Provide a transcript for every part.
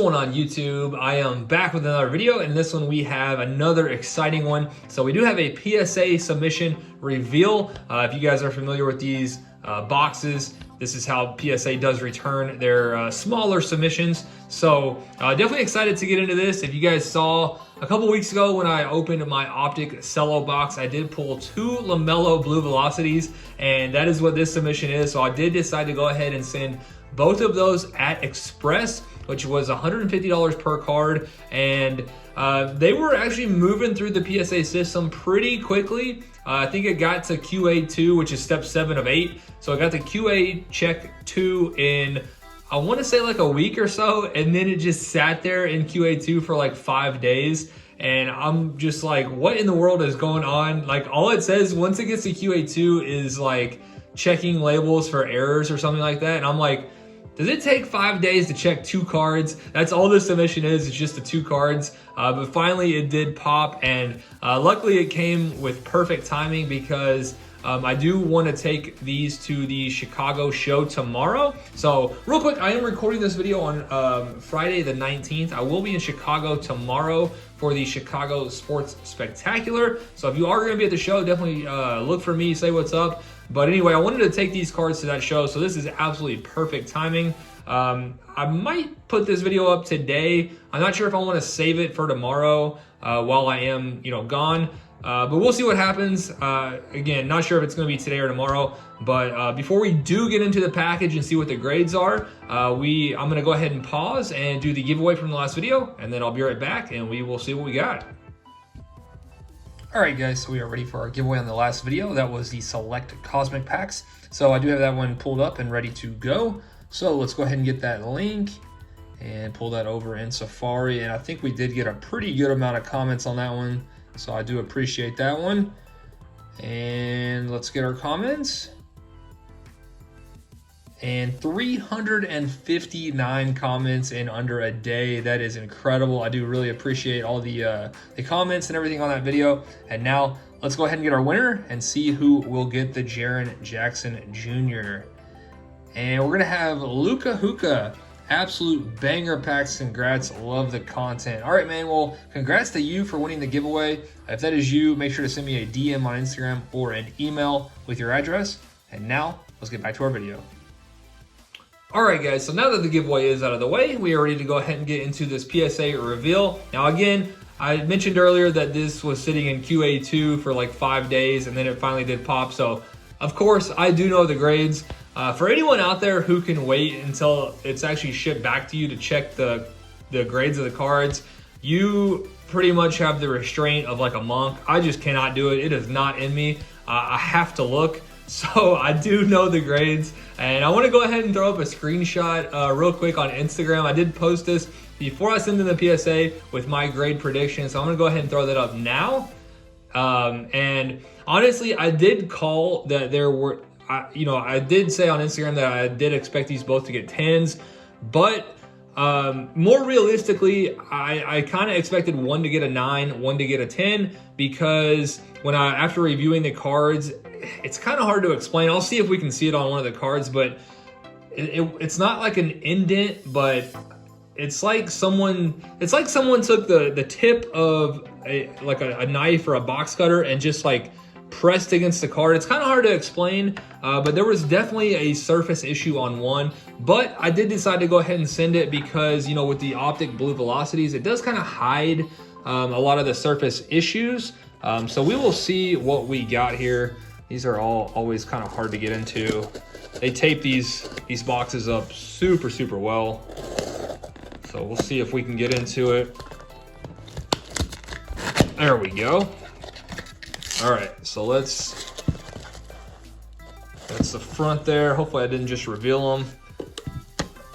going on YouTube? I am back with another video, and this one we have another exciting one. So we do have a PSA submission reveal. If you guys are familiar with these boxes, this is how PSA does return their smaller submissions. So definitely excited to get into this. If you guys saw a couple weeks ago when I opened my Optic Cello box, I did pull 2 Lamelo Blue Velocities, and that is what this submission is. So I did decide to go ahead and send both of those at Express, which was $150 per card, and they were actually moving through the PSA system pretty quickly. I think it got to QA2, which is step 7 of 8. So I got to QA check 2 in, I want to say like a week or so, and then it just sat there in QA2 for like 5 days. And I'm just like, what in the world is going on? Like, all it says once it gets to QA2 is like checking labels for errors or something like that. And I'm like, does it take 5 days to check 2 cards? That's all this submission is. It's just the 2 cards. But finally it did pop, and luckily it came with perfect timing because I do want to take these to the Chicago show tomorrow. So real quick, I am recording this video on Friday the 19th. I will be in Chicago tomorrow for the Chicago Sports Spectacular. So if you are going to be at the show, definitely look for me, say what's up. But anyway, I wanted to take these cards to that show, so this is absolutely perfect timing. I might put this video up today. I'm not sure if I want to save it for tomorrow while I am, gone. But we'll see what happens. Again, not sure if it's going to be today or tomorrow. But before we do get into the package and see what the grades are, I'm going to go ahead and pause and do the giveaway from the last video, and then I'll be right back and we will see what we got. All right, guys, so we are ready for our giveaway on the last video. That was the Select Cosmic Packs. So I do have that one pulled up and ready to go. So let's go ahead and get that link and pull that over in Safari. And I think we did get a pretty good amount of comments on that one, so I do appreciate that one. And let's get our comments. And 359 comments in under a day. That is incredible. I do really appreciate all the comments and everything on that video. And now let's go ahead and get our winner and see who will get the Jaren Jackson Jr. And we're gonna have Luka Hookah. Absolute banger packs. Congrats, love the content. All right, man, well, congrats to you for winning the giveaway. If that is you, make sure to send me a DM on Instagram or an email with your address. And now let's get back to our video. All right, guys, so now that the giveaway is out of the way, we are ready to go ahead and get into this PSA reveal. Now, again, I mentioned earlier that this was sitting in QA2 for like 5 days, and then it finally did pop. So, of course, I do know the grades. For anyone out there who can wait until it's actually shipped back to you to check the grades of the cards, you pretty much have the restraint of like a monk. I just cannot do it. It is not in me. I have to look. So I do know the grades, and I want to go ahead and throw up a screenshot real quick on Instagram. I did post this before I send in the PSA with my grade prediction, so I'm going to go ahead and throw that up now. And honestly, I did call that there were, I did say on Instagram that I did expect these both to get 10s, but more realistically, I kind of expected one to get a 9, one to get a 10, because after reviewing the cards, it's kind of hard to explain. I'll see if we can see it on one of the cards, but it's not like an indent, but it's like someone took the tip of a knife or a box cutter and just like pressed against the card. It's kind of hard to explain, but there was definitely a surface issue on one. But I did decide to go ahead and send it because, with the Optic Blue Velocities, it does kind of hide a lot of the surface issues. So we will see what we got here. These are always kind of hard to get into. They tape these boxes up super, super well. So we'll see if we can get into it. There we go. All right, so that's the front there. Hopefully I didn't just reveal them.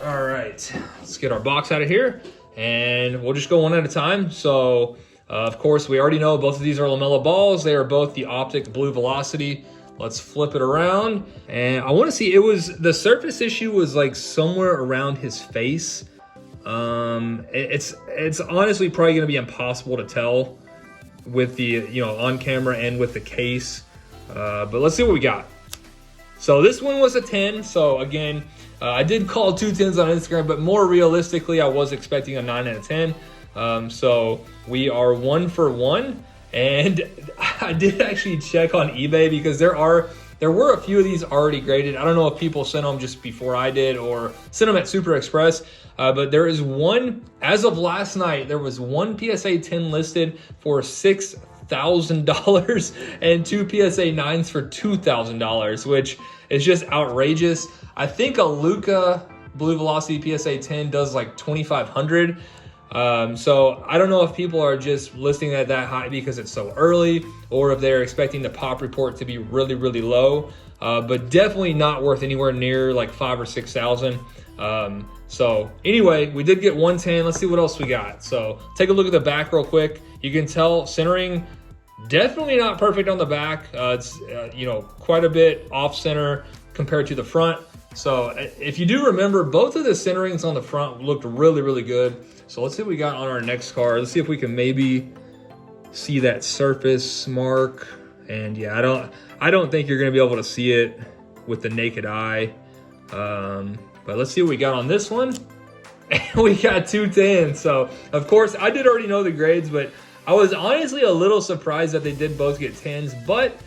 All right, let's get our box out of here, and we'll just go one at a time. So, of course, we already know both of these are Lamelo Balls. They are both the Optic Blue Velocity. Let's flip it around, and I want to see, the surface issue was like somewhere around his face. It's honestly probably going to be impossible to tell with the, on camera and with the case. But let's see what we got. So this one was a 10. So again, I did call 2 10s on Instagram, but more realistically, I was expecting a 9 and a 10. So we are 1 for 1. And I did actually check on eBay because there were a few of these already graded. I don't know if people sent them just before I did or sent them at Super Express. But there is one, as of last night, there was one PSA 10 listed for $6,000 and 2 PSA 9s for $2,000, which is just outrageous. I think a Luka Blue Velocity PSA 10 does like $2,500. So I don't know if people are just listing it that high because it's so early, or if they're expecting the pop report to be really, really low. But definitely not worth anywhere near like 5,000 or 6,000. So anyway, we did get 110. Let's see what else we got. So take a look at the back real quick. You can tell centering definitely not perfect on the back. It's quite a bit off center compared to the front. So if you do remember, both of the centerings on the front looked really, really good. So let's see what we got on our next card. Let's see if we can maybe see that surface mark. And yeah, I don't think you're gonna be able to see it with the naked eye. But let's see what we got on this one. And we got 2 10s. So of course I did already know the grades, but I was honestly a little surprised that they did both get 10s. But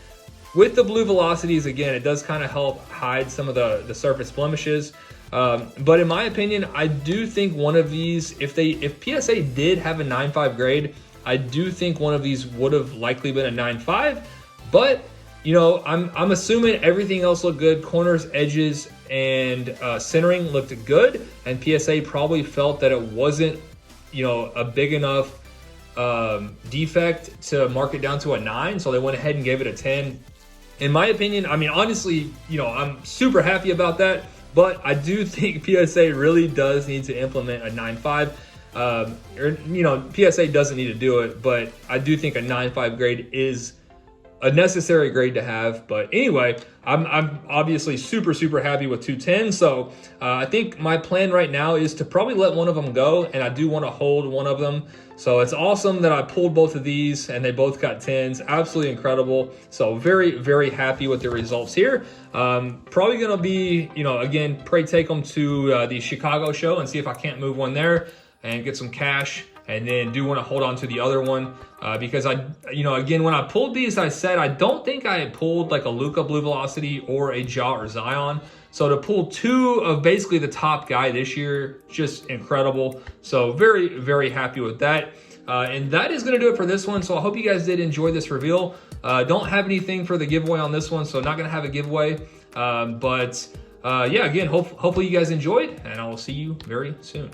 with the blue velocities, again, it does kind of help hide some of the surface blemishes. But in my opinion, I do think one of these, if PSA did have a 9.5 grade, I do think one of these would have likely been a 9.5. But I'm assuming everything else looked good. Corners, edges, and centering looked good, and PSA probably felt that it wasn't a big enough defect to mark it down to a 9, so they went ahead and gave it a 10. In my opinion, I mean, honestly, I'm super happy about that, but I do think PSA really does need to implement a 9.5. PSA doesn't need to do it, but I do think a 9.5 grade is a necessary grade to have. But anyway, I'm obviously super, super happy with 2 10s. So I think my plan right now is to probably let one of them go, and I do want to hold one of them. So it's awesome that I pulled both of these and they both got 10s. Absolutely incredible. So very, very happy with the results here. Probably going to be, again, pray take them to the Chicago show and see if I can't move one there and get some cash. And then do want to hold on to the other one because again, when I pulled these, I said I don't think I had pulled like a Luka Blue Velocity or a Ja or Zion. So to pull 2 of basically the top guy this year, just incredible. So very, very happy with that. And that is going to do it for this one. So I hope you guys did enjoy this reveal. Don't have anything for the giveaway on this one, so not going to have a giveaway. Yeah, again, hopefully you guys enjoyed, and I will see you very soon.